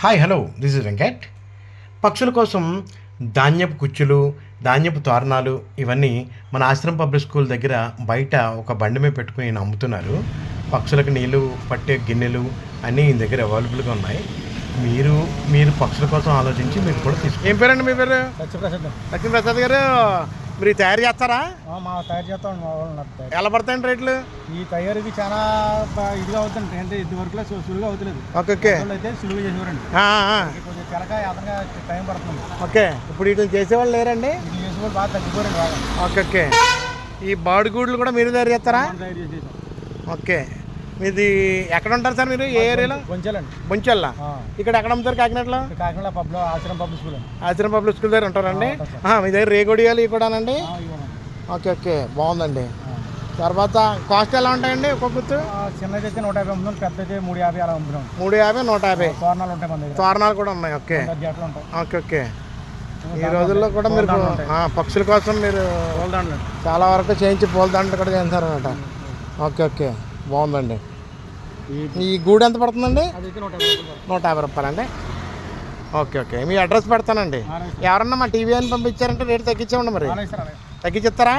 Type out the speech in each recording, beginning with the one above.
Hi hello this is Venkat. పక్షుల కోసం ధాన్యపు కుచ్చులు, ధాన్యపు తోరణాలు ఇవన్నీ మన ఆశ్రమ్ పబ్లిక్ స్కూల్ దగ్గర బయట ఒక బండి మీద పెట్టుకుని అమ్ముతున్నారు. పక్షులకు నీళ్ళు పట్టే గిన్నెలు అన్నీ ఈ దగ్గర అవైలబుల్గా ఉన్నాయి. మీరు పక్షుల కోసం ఆలోచించి మీరు కూడా ఏం పేరండి మీ పేరు? లక్ష్మీప్రసాద్ గారు, మీరు తయారు చేస్తారా? తయారు చేస్తాం. మా వాళ్ళు ఎలా పడతాయండి రేట్లు? ఈ తయారీకి చాలా ఇదిగా అవుతుంది. అంటే ఇది వరకు సులువుగా అవుతలేదు. ఓకే అయితే సులువుగా చేసేవారండి. కొంచెం తెలక అతనిగా టైం పడుతుంది. ఓకే, ఇప్పుడు వీటిని చేసేవాళ్ళు లేరండి? ఇది చేసేవాళ్ళు బాగా తగ్గిపోరండి బాగా. ఓకే, ఈ బాడుగూడ్లు కూడా మీరు తయారు చేస్తారా? తయారు చేసేసాం. ఓకే, మీది ఎక్కడ ఉంటారు సార్? మీరు ఏ ఏరియాలో? బొంచెల్లా. ఇక్కడ ఎక్కడ అమ్ముతారు? కాకినాడలో Ashram public school. Ashram public school దగ్గర ఉంటారండి. మీ దగ్గర రేగొడియాలు ఇవి కూడానండి? ఓకే, బాగుందండి. తర్వాత కాస్ట్ ఎలా ఉంటాయండి ఒక్కొక్క? చిన్నది అయితే 150 అమ్ముతున్నాం, పెద్ద అయితే 350 అలా అమ్ముతున్నాం. 350, 150 తోరణాలు ఉంటాయి మన దగ్గర. తోరణాలు కూడా ఉన్నాయి. ఓకే, ఈ రోజుల్లో కూడా మీరు పక్షుల కోసం మీరు చాలా వరకు చేయించి పూలదండలు కూడా చేస్తారు అన్నమాట. ఓకే, బాగుందండి. ఈ గూడు ఎంత పడుతుందండి? 150 రూపాయలండి. ఓకే, మీ అడ్రస్ పెడతానండి. ఎవరన్నా మా టీవీ అని పంపించారంటే రేటు తగ్గించేమండి. మరి తగ్గించేస్తారా?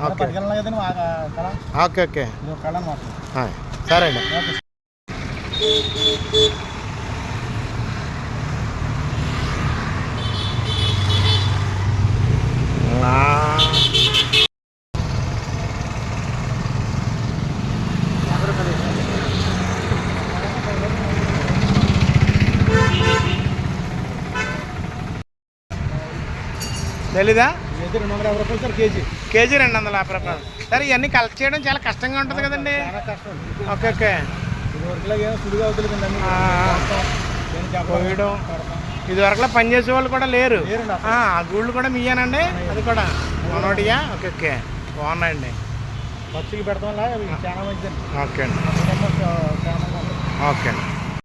ఓకే, సరే అండి. తెలీదా? 250 రూపాయలు సార్ కేజీ. 250 రూపాయలు. సరే, ఇవన్నీ కలెక్ట్ చేయడం చాలా కష్టంగా ఉంటుంది కదండి. ఓకే, కోయడం ఇది వరకులా పని చేసే వాళ్ళు కూడా లేరు. ఆ గూళ్ళు కూడా మీయేనండి? అది కూడా మనోడియా? ఓకే, బాగున్నాయండి. పక్షికి పెడతాం చాలా మంచిదండి. ఓకే అండి.